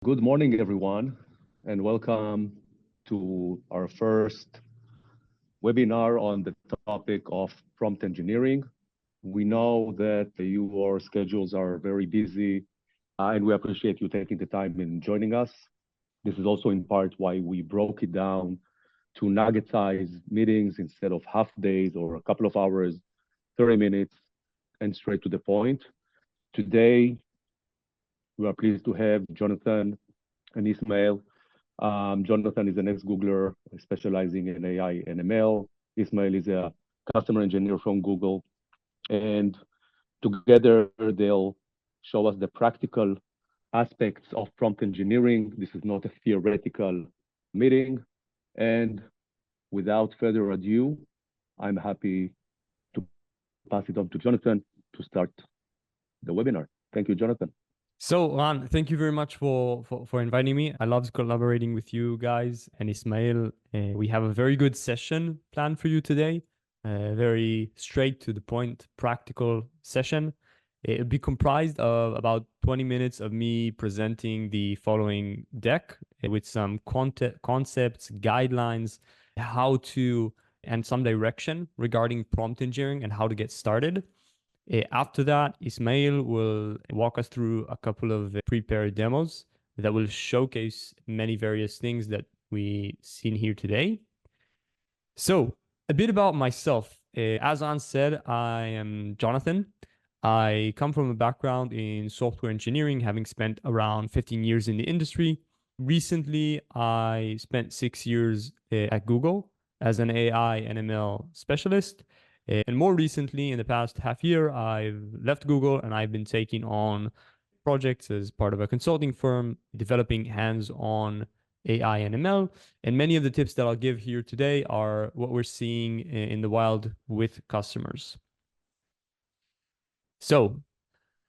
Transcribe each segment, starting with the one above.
Good morning, everyone, and welcome to our first webinar on the topic of prompt engineering. We know that your schedules are very busy, and we appreciate you taking the time and joining us. This is also in part why we broke it down to nugget-sized meetings instead of half days or a couple of hours, 30 minutes, and straight to the point. Today, we are pleased to have Jonathan and Ismael. Jonathan is an ex-Googler specializing in AI and ML. Ismael is a customer engineer from Google. And together, they'll show us the practical aspects of prompt engineering. This is not a theoretical meeting. And without further ado, I'm happy to pass it on to Jonathan to start the webinar. Thank you, Jonathan. So, Ran, thank you very much for inviting me. I love collaborating with you guys and Ismail. We have a very good session planned for you today. Very straight to the point, practical session. It'll be comprised of about 20 minutes of me presenting the following deck with some concepts, guidelines, how to, and some direction regarding prompt engineering and how to get started. After that, Ismail will walk us through a couple of prepared demos that will showcase many various things that we seen here today. So, a bit about myself. As An said, I am Jonathan. I come from a background in software engineering, having spent around 15 years in the industry. Recently, I spent 6 years at Google as an AI and ML specialist. And more recently, in the past half year, I've left Google and I've been taking on projects as part of a consulting firm, developing hands-on AI and ML. And many of the tips that I'll give here today are what we're seeing in the wild with customers. So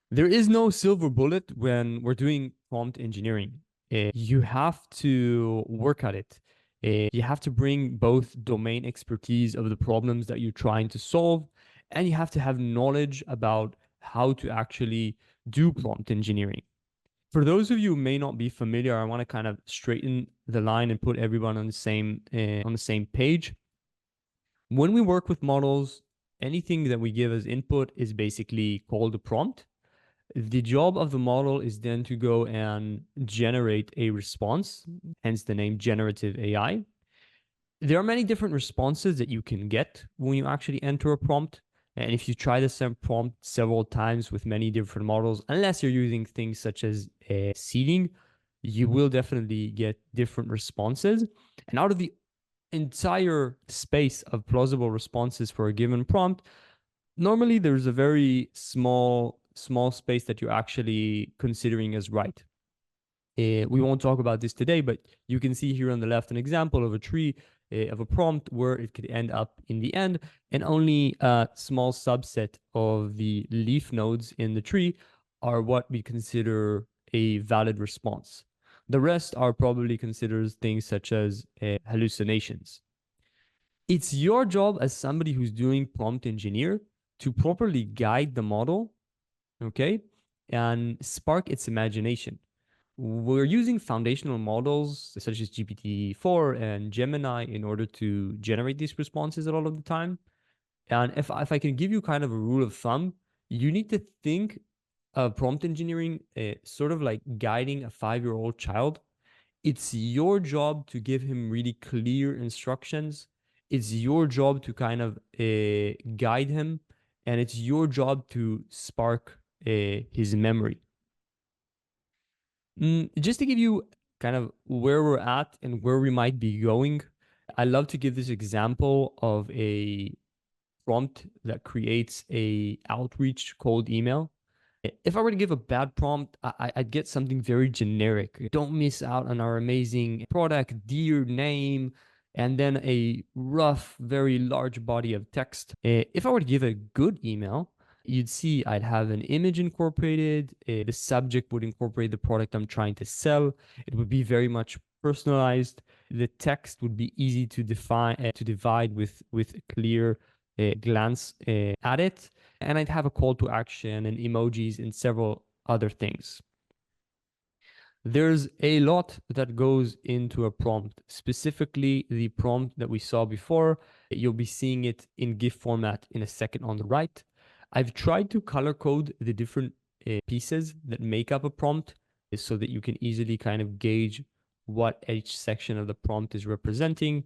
there is no silver bullet when we're doing prompt engineering. You have to work at it. You have to bring both domain expertise of the problems that you're trying to solve, and you have to have knowledge about how to actually do prompt engineering. For those of you who may not be familiar, I want to kind of straighten the line and put everyone on the same page. When we work with models, anything that we give as input is basically called a prompt. The job of the model is then to go and generate a response, hence the name generative AI. There are many different responses that you can get when you actually enter a prompt. And if you try the same prompt several times with many different models, unless you're using things such as seeding, you will definitely get different responses. And out of the entire space of plausible responses for a given prompt, normally there's a very small space that you're actually considering as right. We won't talk about this today, but you can see here on the left an example of a tree of a prompt where it could end up in the end, and only a small subset of the leaf nodes in the tree are what we consider a valid response. The rest are probably considered things such as hallucinations. It's your job as somebody who's doing prompt engineer to properly guide the model, okay, and spark its imagination. We're using foundational models such as GPT-4 and Gemini in order to generate these responses a lot of the time. And if I can give you kind of a rule of thumb, you need to think of prompt engineering sort of like guiding a 5-year-old child. It's your job to give him really clear instructions. It's your job to kind of guide him, and it's your job to spark his memory. Just to give you kind of where we're at and where we might be going, I love to give this example of a prompt that creates a outreach cold email. If I were to give a bad prompt, I'd get something very generic. Don't miss out on our amazing product, dear name, and then a rough, very large body of text. If I were to give a good email, you'd see I'd have an image incorporated. The subject would incorporate the product I'm trying to sell. It would be very much personalized. The text would be easy to define, to divide with clear glance at it. And I'd have a call to action and emojis and several other things. There's a lot that goes into a prompt, specifically the prompt that we saw before. You'll be seeing it in GIF format in a second on the right. I've tried to color code the different pieces that make up a prompt so that you can easily kind of gauge what each section of the prompt is representing.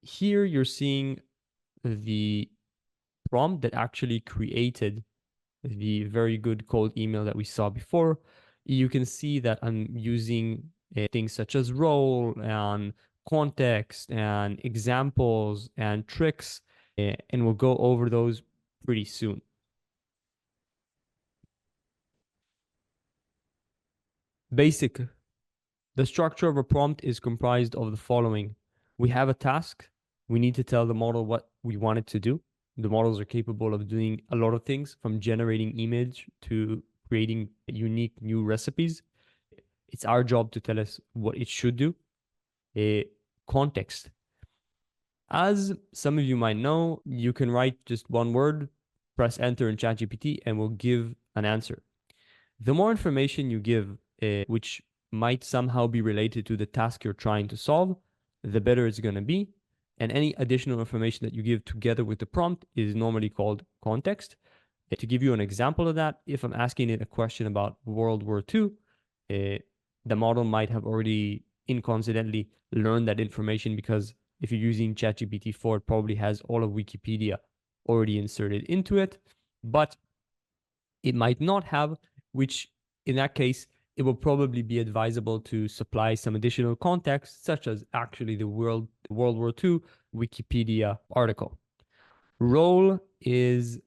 Here you're seeing the prompt that actually created the very good cold email that we saw before. You can see that I'm using things such as role and context and examples and tricks, and we'll go over those pretty soon. Basic. The structure of a prompt is comprised of the following. We have a task. We need to tell the model what we want it to do. The models are capable of doing a lot of things, from generating image to creating unique new recipes. It's our job to tell us what it should do. Context. As some of you might know, you can write just one word, press enter in ChatGPT, and will give an answer. The more information you give, which might somehow be related to the task you're trying to solve, the better it's going to be. And any additional information that you give together with the prompt is normally called context. To give you an example of that, if I'm asking it a question about World War II, the model might have already incoincidentally learned that information, because if you're using ChatGPT 4, it probably has all of Wikipedia already inserted into it, but it might not have, which in that case, it will probably be advisable to supply some additional context, such as actually the World War II Wikipedia article. Role is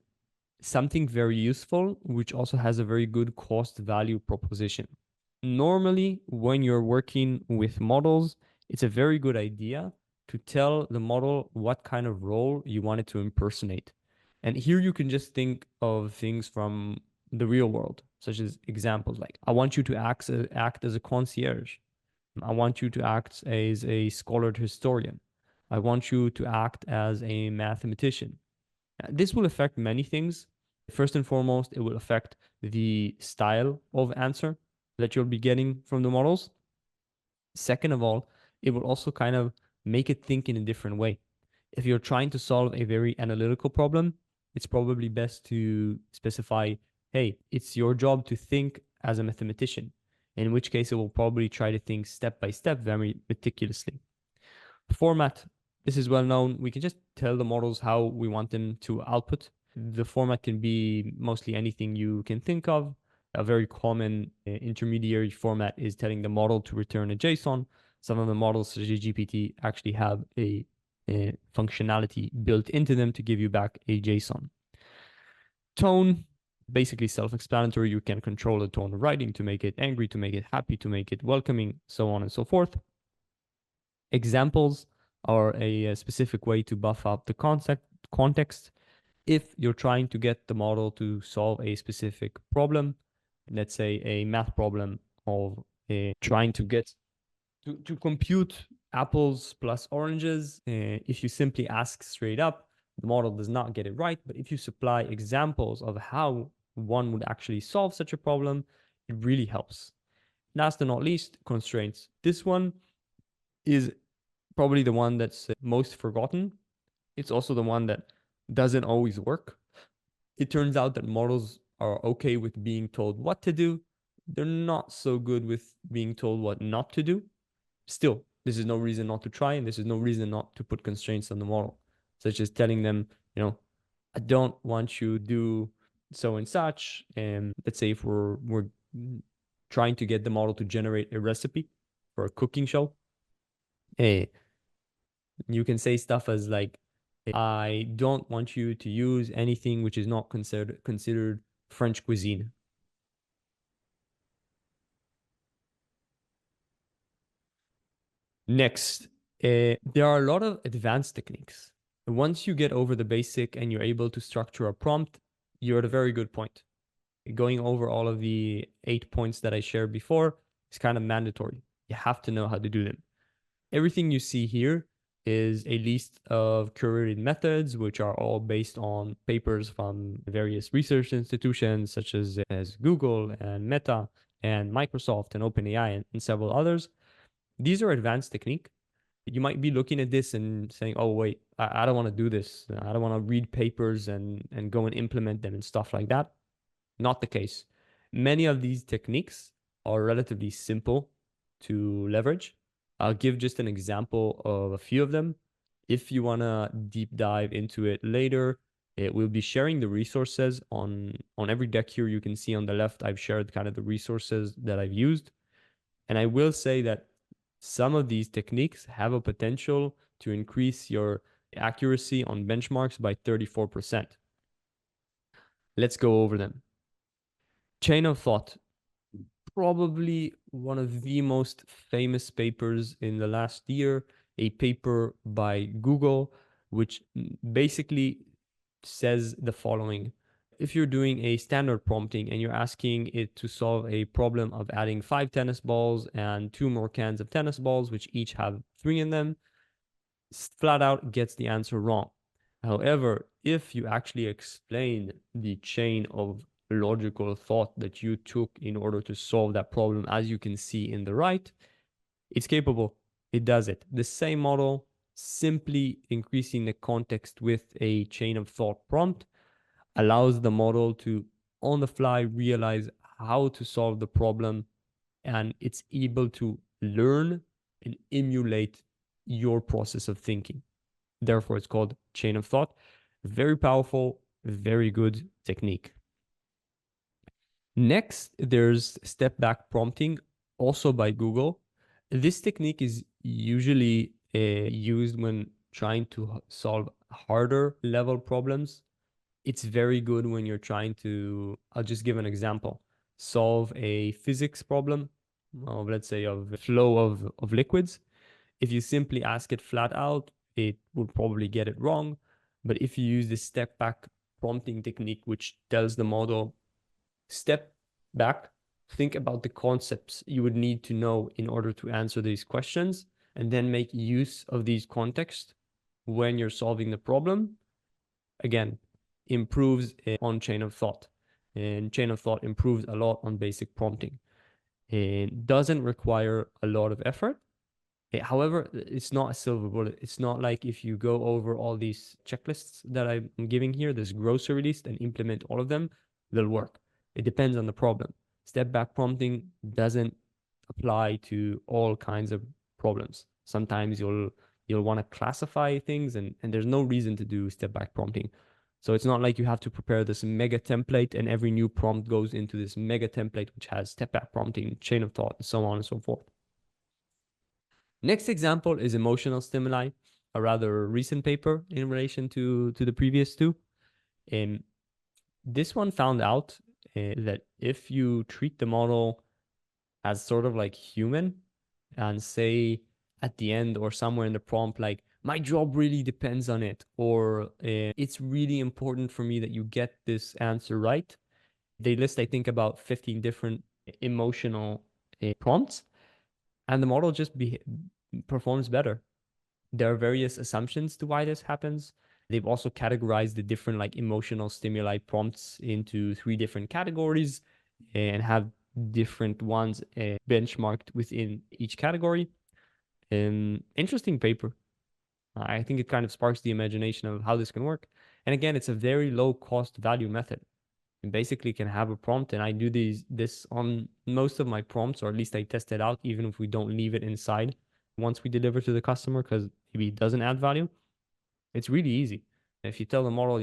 something very useful, which also has a very good cost value proposition. Normally, when you're working with models, it's a very good idea to tell the model what kind of role you want it to impersonate. And here you can just think of things from the real world, such as examples like, I want you to act as a concierge. I want you to act as a scholar historian. I want you to act as a mathematician. This will affect many things. First and foremost, it will affect the style of answer that you'll be getting from the models. Second of all, it will also kind of make it think in a different way. If you're trying to solve a very analytical problem, it's probably best to specify, hey, it's your job to think as a mathematician, in which case it will probably try to think step by step very meticulously. Format. This is well known. We can just tell the models how we want them to output. The format can be mostly anything you can think of. A very common intermediary format is telling the model to return a JSON. Some of the models, such as GPT, actually have a functionality built into them to give you back a JSON. Tone, basically self-explanatory. You can control the tone of writing to make it angry, to make it happy, to make it welcoming, so on and so forth. Examples are a specific way to buff up the context. If you're trying to get the model to solve a specific problem, let's say a math problem of trying to get to compute apples plus oranges, if you simply ask straight up, the model does not get it right. But if you supply examples of how one would actually solve such a problem, it really helps. Last but not least, constraints. This one is probably the one that's most forgotten. It's also the one that doesn't always work. It turns out that models are okay with being told what to do. They're not so good with being told what not to do. Still, this is no reason not to try, and this is no reason not to put constraints on the model, such as telling them, I don't want you to do so and such. And let's say if we're trying to get the model to generate a recipe for a cooking show, you can say stuff as like, I don't want you to use anything which is not considered French cuisine. Next, there are a lot of advanced techniques. Once you get over the basic and you're able to structure a prompt, you're at a very good point. Going over all of the 8 points that I shared before is kind of mandatory. You have to know how to do them. Everything you see here is a list of curated methods, which are all based on papers from various research institutions, such as Google and Meta and Microsoft and OpenAI and several others. These are advanced technique. You might be looking at this and saying, oh, wait, I don't want to do this. I don't want to read papers and go and implement them and stuff like that. Not the case. Many of these techniques are relatively simple to leverage. I'll give just an example of a few of them. If you want to deep dive into it later, it will be sharing the resources on every deck here. You can see on the left, I've shared kind of the resources that I've used. And I will say that some of these techniques have a potential to increase your accuracy on benchmarks by 34%. Let's go over them. Chain of thought, probably one of the most famous papers in the last year, a paper by Google, which basically says the following. If you're doing a standard prompting and you're asking it to solve a problem of adding 5 tennis balls and 2 more cans of tennis balls, which each have 3 in them, flat out gets the answer wrong. However, if you actually explain the chain of logical thought that you took in order to solve that problem, as you can see in the right, it's capable. It does it. The same model, simply increasing the context with a chain of thought prompt, allows the model to, on the fly, realize how to solve the problem, and it's able to learn and emulate your process of thinking. Therefore, it's called chain of thought. Very powerful, very good technique. Next, there's step back prompting, also by Google. This technique is usually used when trying to solve harder level problems. It's very good when you're trying to, I'll just give an example, solve a physics problem of, let's say, of flow of liquids. If you simply ask it flat out, it will probably get it wrong. But if you use this step back prompting technique, which tells the model, step back, think about the concepts you would need to know in order to answer these questions, and then make use of these contexts when you're solving the problem, again, improves on chain of thought. And chain of thought improves a lot on basic prompting. It doesn't require a lot of effort. However, it's not a silver bullet. It's not like if you go over all these checklists that I'm giving here, this grocery list, and implement all of them, they'll work. It depends on the problem. Step back prompting doesn't apply to all kinds of problems. Sometimes you'll want to classify things, and there's no reason to do step back prompting. So it's not like you have to prepare this mega template and every new prompt goes into this mega template, which has step back prompting, chain of thought, and so on and so forth. Next example is emotional stimuli, a rather recent paper in relation to the previous two. And this one found out that if you treat the model as sort of like human and say at the end or somewhere in the prompt, like, my job really depends on it, or it's really important for me that you get this answer right. They list, I think, about 15 different emotional prompts, and the model just performs better. There are various assumptions to why this happens. They've also categorized the different like emotional stimuli prompts into 3 different categories and have different ones benchmarked within each category. Interesting paper. I think it kind of sparks the imagination of how this can work. And again, it's a very low cost value method. You basically can have a prompt, and I do this on most of my prompts, or at least I test it out, even if we don't leave it inside once we deliver to the customer, because maybe it doesn't add value. It's really easy. If you tell the model,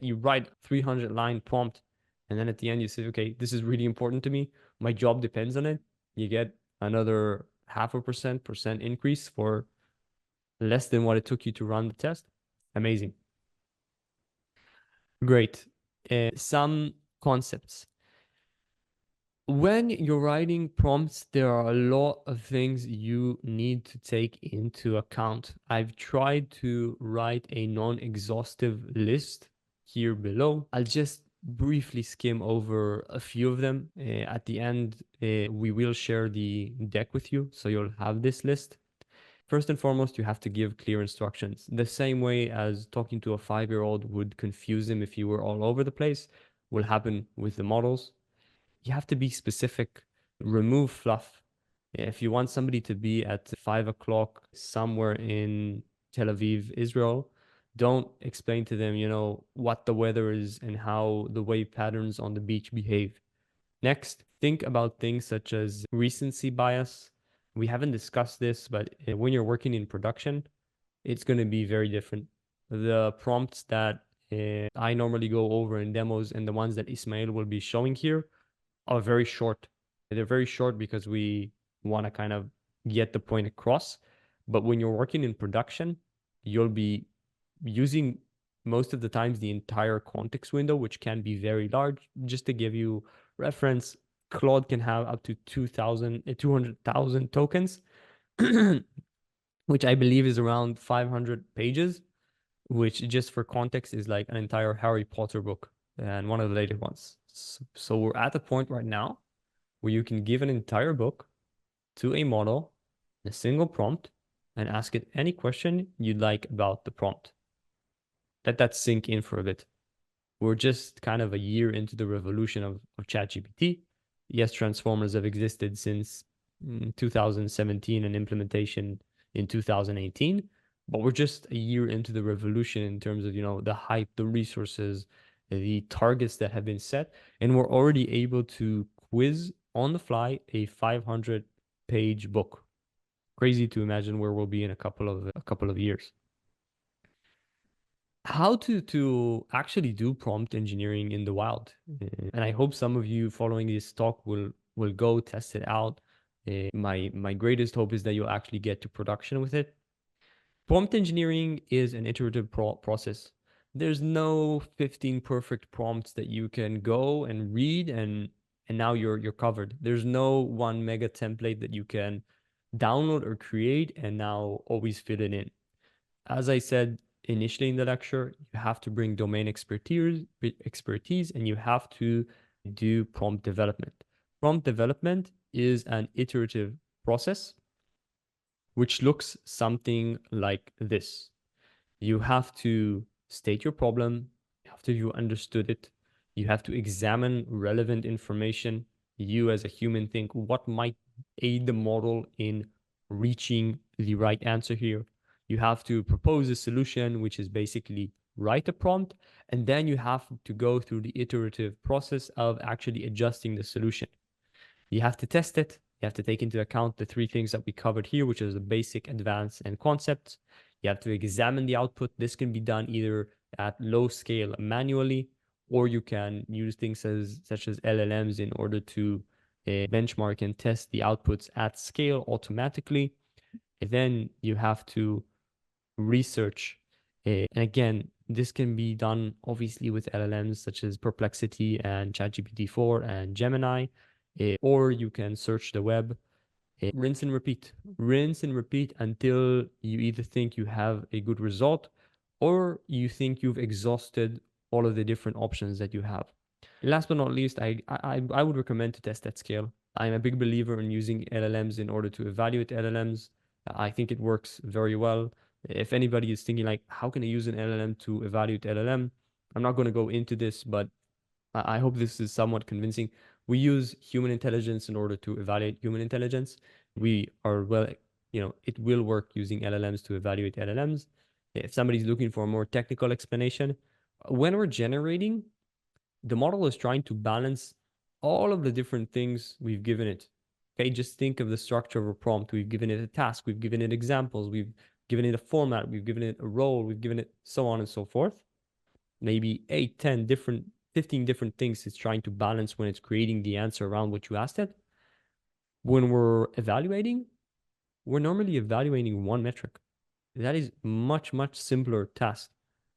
you write 300 line prompt, and then at the end you say, okay, this is really important to me. My job depends on it. You get another 0.5% increase for less than what it took you to run the test. Amazing. Great. Some concepts. When you're writing prompts, there are a lot of things you need to take into account. I've tried to write a non-exhaustive list here below. I'll just briefly skim over a few of them. At the end, we will share the deck with you, so you'll have this list. First and foremost, you have to give clear instructions. The same way as talking to a 5-year-old would confuse him if you were all over the place, will happen with the models. You have to be specific, remove fluff. If you want somebody to be at 5 o'clock somewhere in Tel Aviv, Israel, don't explain to them, what the weather is and how the wave patterns on the beach behave. Next, think about things such as recency bias. We haven't discussed this, but when you're working in production, it's going to be very different. The prompts that I normally go over in demos and the ones that Ismael will be showing here are very short. They're very short because we want to kind of get the point across. But when you're working in production, you'll be using most of the times the entire context window, which can be very large. Just to give you reference, Claude can have up to 200,000 tokens, which I believe is around 500 pages, which just for context is like an entire Harry Potter book and one of the later ones. So we're at the point right now where you can give an entire book to a model, a single prompt, and ask it any question you'd like about the prompt. Let that sink in for a bit. We're just kind of a year into the revolution of ChatGPT. Yes, transformers have existed since 2017 and implementation in 2018, but we're just a year into the revolution in terms of, the hype, the resources, the targets that have been set, and we're already able to quiz on the fly a 500-page book. Crazy to imagine where we'll be in a couple of years. How to actually do prompt engineering in the wild. And I hope some of you following this talk will go test it out. My greatest hope is that you'll actually get to production with it. Prompt engineering is an iterative process. There's no 15 perfect prompts that you can go and read and now you're covered. There's no one mega template that you can download or create and now always fit it in. As I said initially in the lecture, you have to bring domain expertise and you have to do prompt development. Prompt development is an iterative process which looks something like this. You have to state your problem after you understood it. You have to examine relevant information. You as a human think what might aid the model in reaching the right answer here. You have to propose a solution, which is basically write a prompt, and then you have to go through the iterative process of actually adjusting the solution. You have to test it. You have to take into account the three things that we covered here, which is the basic, advanced, and concepts. You have to examine the output. This can be done either at low scale manually, or you can use things such as LLMs in order to benchmark and test the outputs at scale automatically. And then you have to research. And again, this can be done obviously with LLMs such as Perplexity and ChatGPT-4 and Gemini, or you can search the web, rinse and repeat. Rinse and repeat until you either think you have a good result or you think you've exhausted all of the different options that you have. Last but not least, I would recommend to test at scale. I'm a big believer in using LLMs in order to evaluate LLMs. I think it works very well. If anybody is thinking like, how can I use an LLM to evaluate LLM? I'm not going to go into this, but I hope this is somewhat convincing. We use human intelligence in order to evaluate human intelligence. We are it will work using LLMs to evaluate LLMs. If somebody's looking for a more technical explanation, when we're generating, the model is trying to balance all of the different things we've given it. Okay, just think of the structure of a prompt. We've given it a task, we've given it examples, we've given it a format, we've given it a role, we've given it so on and so forth. Maybe 8, 10 different, 15 different things it's trying to balance when it's creating the answer around what you asked it. When we're evaluating, we're normally evaluating one metric. That is much, much simpler task.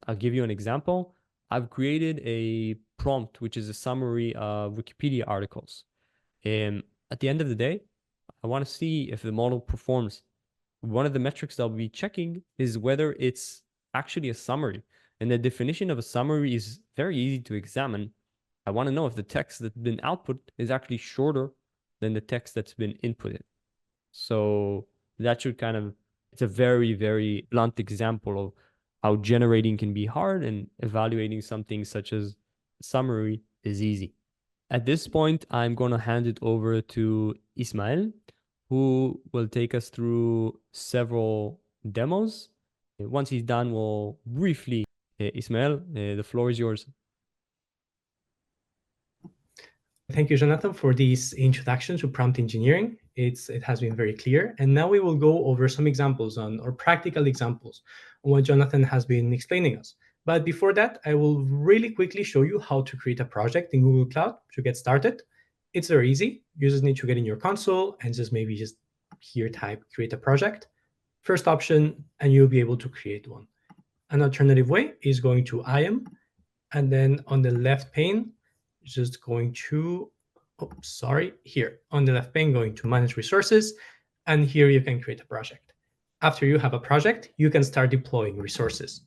I'll give you an example. I've created a prompt, which is a summary of Wikipedia articles. And at the end of the day, I want to see if the model performs. One of the metrics that I'll be checking is whether it's actually a summary. And the definition of a summary is very easy to examine. I want to know if the text that's been output is actually shorter than the text that's been inputted. So that should it's a very, very blunt example of how generating can be hard and evaluating something such as summary is easy. At this point, I'm going to hand it over to Ismael, who will take us through several demos. Once he's done, we'll briefly, Ismael, the floor is yours. Thank you, Jonathan, for this introduction to prompt engineering. It has been very clear. And now we will go over some examples or practical examples on what Jonathan has been explaining us. But before that, I will really quickly show you how to create a project in Google Cloud to get started. It's very easy. You just need to get in your console and just here type create a project. First option, and you'll be able to create one. An alternative way is going to IAM, and then on the left pane, just going to, here on the left pane, going to manage resources, and here you can create a project. After you have a project, you can start deploying resources.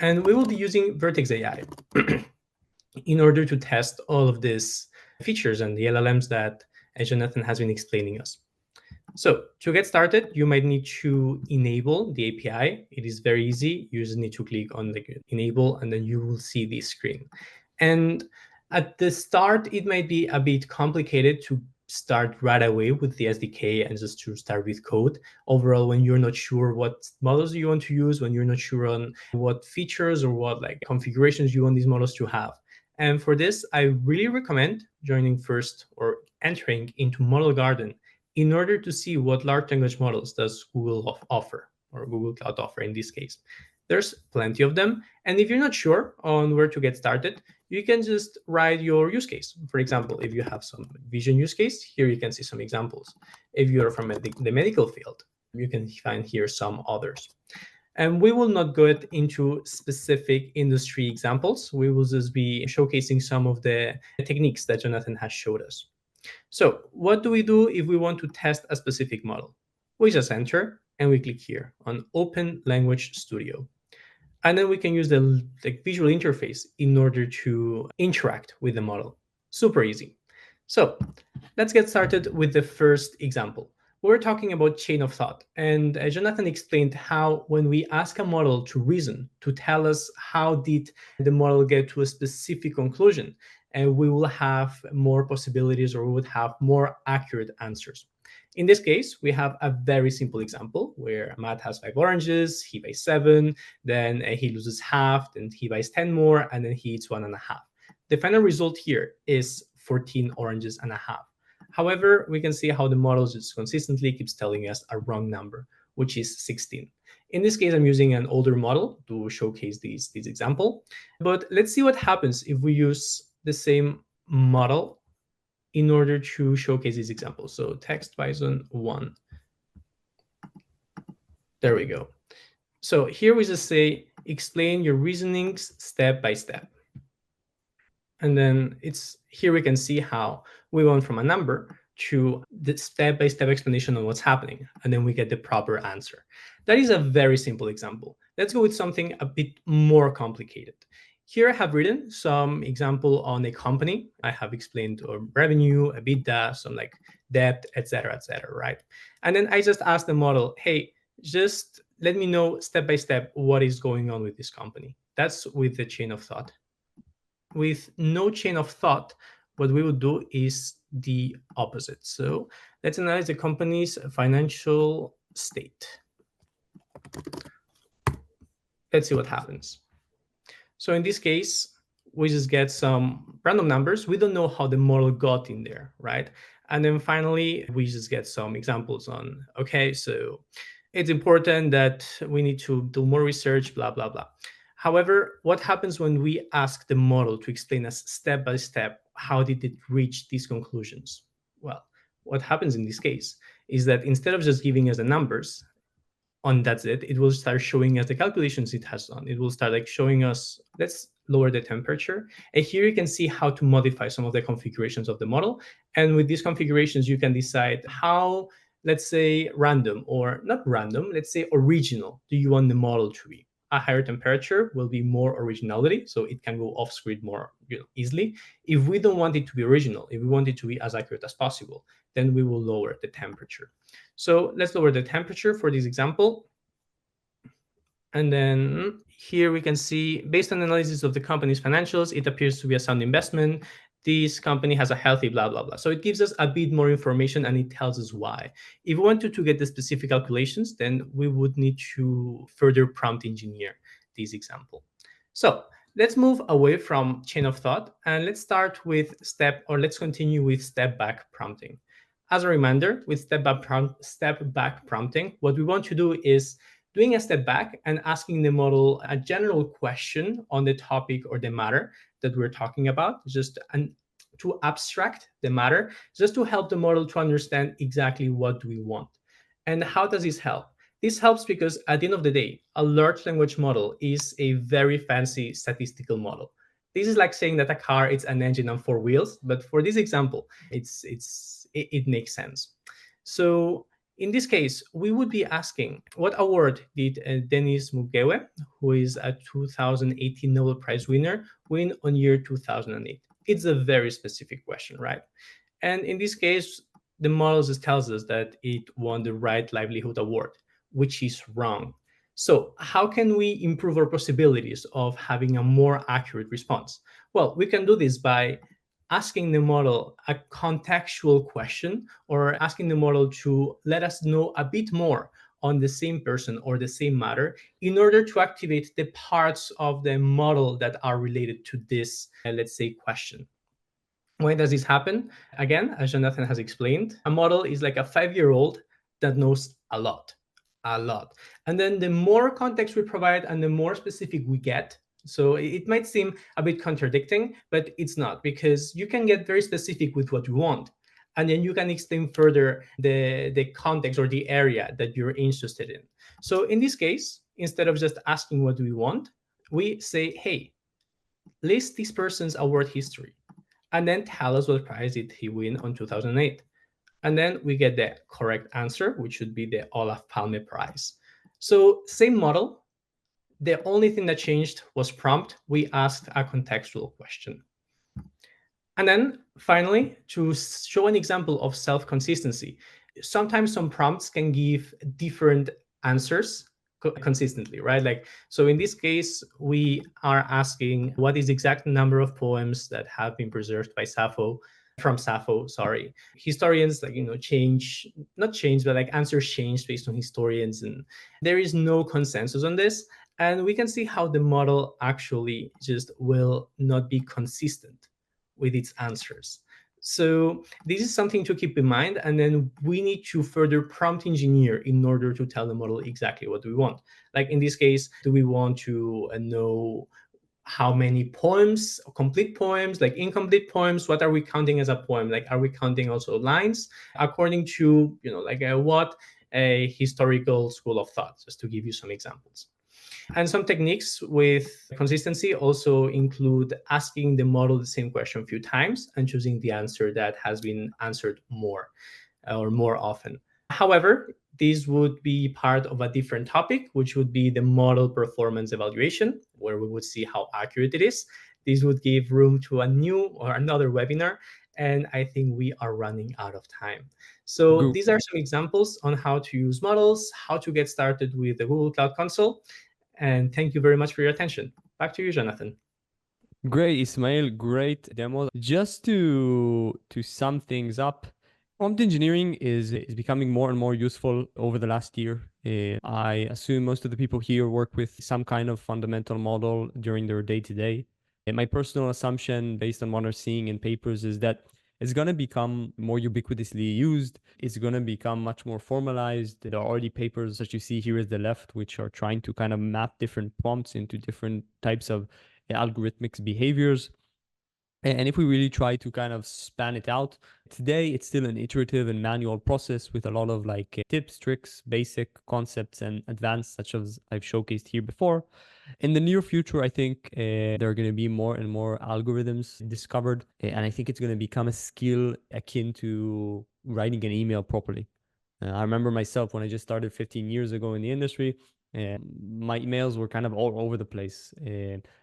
And we will be using Vertex AI in order to test all of these features and the LLMs that Jonathan has been explaining us. So to get started, you might need to enable the API. It is very easy. You just need to click on the enable, and then you will see this screen. And at the start, it might be a bit complicated to start right away with the SDK and just to start with code. Overall, when you're not sure what models you want to use, when you're not sure on what features or what configurations you want these models to have. And for this, I really recommend joining first or entering into Model Garden in order to see what large language models does Google offer, or Google Cloud offer in this case. There's plenty of them. And if you're not sure on where to get started, you can just write your use case. For example, if you have some vision use case, here you can see some examples. If you're from the medical field, you can find here some others. And we will not go into specific industry examples. We will just be showcasing some of the techniques that Jonathan has showed us. So what do we do if we want to test a specific model? We just enter and we click here on Open Language Studio. And then we can use the visual interface in order to interact with the model. Super easy. So let's get started with the first example. We're talking about chain of thought. And Jonathan explained how when we ask a model to reason, to tell us how did the model get to a specific conclusion, and we will have more possibilities, or we would have more accurate answers. In this case, we have a very simple example where Matt has 5 oranges, he buys 7, then he loses half, then he buys 10 more, and then he eats 1.5. The final result here is 14 oranges and a half. However, we can see how the model just consistently keeps telling us a wrong number, which is 16. In this case, I'm using an older model to showcase this example. But let's see what happens if we use the same model in order to showcase this example. So text Python 1. There we go. So here we just say, explain your reasonings step by step. And then here we can see how we went from a number to the step-by-step explanation on what's happening, and then we get the proper answer. That is a very simple example. Let's go with something a bit more complicated. Here I have written some example on a company. I have explained revenue, EBITDA, some debt, etc., right? And then I just asked the model, hey, just let me know step by step what is going on with this company. That's with the chain of thought. With no chain of thought, what we would do is the opposite. So let's analyze the company's financial state. Let's see what happens. So in this case, we just get some random numbers. We don't know how the model got in there, right? And then finally, we just get some examples on, okay, so it's important that we need to do more research, blah, blah, blah. However, what happens when we ask the model to explain us step by step, how did it reach these conclusions? Well, what happens in this case is that instead of just giving us the numbers, that's it, it will start showing us the calculations it has done. It will start showing us, let's lower the temperature. And here you can see how to modify some of the configurations of the model. And with these configurations, you can decide how, let's say, random or not random, let's say original do you want the model to be. A higher temperature will be more originality, so it can go off-grid more easily. If we don't want it to be original, if we want it to be as accurate as possible, then we will lower the temperature. So let's lower the temperature for this example. And then here we can see, based on analysis of the company's financials, it appears to be a sound investment. this company has a healthy blah, blah, blah. So it gives us a bit more information and it tells us why. If we wanted to get the specific calculations, then we would need to further prompt engineer this example. So let's move away from chain of thought and let's start with let's continue with step back prompting. As a reminder, with step back prompting, what we want to do is doing a step back and asking the model a general question on the topic or the matter that we're talking about, just to abstract the matter, just to help the model to understand exactly what do we want. And how does this help? This helps because at the end of the day, a large language model is a very fancy statistical model. This is like saying that a car is an engine on four wheels, but for this example, it makes sense. So in this case, we would be asking, what award did Denis Mukwege, who is a 2018 Nobel Prize winner, win on year 2008? It's a very specific question, right? And in this case, the model just tells us that it won the Right Livelihood Award, which is wrong. So how can we improve our possibilities of having a more accurate response? Well, we can do this by asking the model a contextual question or asking the model to let us know a bit more on the same person or the same matter in order to activate the parts of the model that are related to this, let's say, question. Why does this happen? Again, as Jonathan has explained, a model is like a 5-year-old that knows a lot. And then the more context we provide and the more specific we get, so it might seem a bit contradicting, but it's not, because you can get very specific with what you want. And then you can extend further the context or the area that you're interested in. So in this case, instead of just asking what do we want, we say, hey, list this person's award history and then tell us what prize did he win on 2008. And then we get the correct answer, which should be the Olaf Palme Prize. So same model. The only thing that changed was prompt. We asked a contextual question. And then finally, to show an example of self-consistency, sometimes some prompts can give different answers consistently, right? Like, so in this case, we are asking what is the exact number of poems that have been preserved by Sappho, from Sappho, sorry. Historians, like, change, not change, but like answers change based on historians. And there is no consensus on this. And we can see how the model actually just will not be consistent with its answers. So this is something to keep in mind, and then we need to further prompt engineer in order to tell the model exactly what we want. Like in this case, do we want to know how many poems, complete poems, like incomplete poems? What are we counting as a poem? Like, are we counting also lines according to, what a historical school of thought, just to give you some examples. And some techniques with consistency also include asking the model the same question a few times and choosing the answer that has been answered more often. However, this would be part of a different topic, which would be the model performance evaluation, where we would see how accurate it is. This would give room to a new or another webinar, and I think we are running out of time. So these are some examples on how to use models, how to get started with the Google Cloud Console. And thank you very much for your attention. Back to you, Jonathan. Great, Ismael. Great demo. Just to sum things up, prompt engineering is becoming more and more useful over the last year. I assume most of the people here work with some kind of fundamental model during their day-to-day. And my personal assumption, based on what I'm seeing in papers, is that it's going to become more ubiquitously used. It's going to become much more formalized. There are already papers that you see here at the left, which are trying to kind of map different prompts into different types of algorithmic behaviors. And if we really try to kind of span it out, today it's still an iterative and manual process with a lot of like tips, tricks, basic concepts, and advanced, such as I've showcased here before. In the near future, I think there are going to be more and more algorithms discovered. And I think it's going to become a skill akin to writing an email properly. I remember myself when I just started 15 years ago in the industry, my emails were kind of all over the place.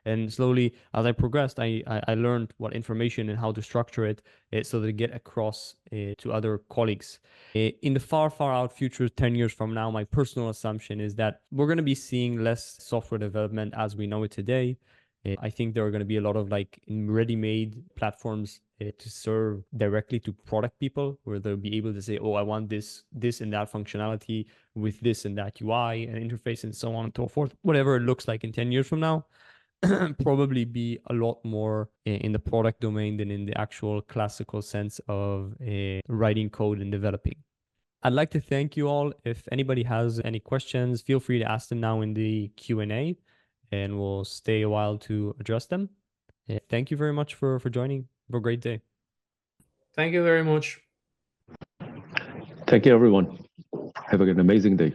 And slowly, as I progressed, I learned what information and how to structure it so that it get across to other colleagues. In the far, far out future, 10 years from now, my personal assumption is that we're going to be seeing less software development as we know it today. I think there are going to be a lot of like ready-made platforms to serve directly to product people, where they'll be able to say, oh, I want this and that functionality with this and that UI and interface and so on and so forth, whatever it looks like in 10 years from now. Probably be a lot more in the product domain than in the actual classical sense of writing code and developing. I'd like to thank you all. If anybody has any questions, feel free to ask them now in the Q&A, and we'll stay a while to address them. Thank you very much for joining. Have a great day. Thank you very much. Thank you, everyone. Have an amazing day.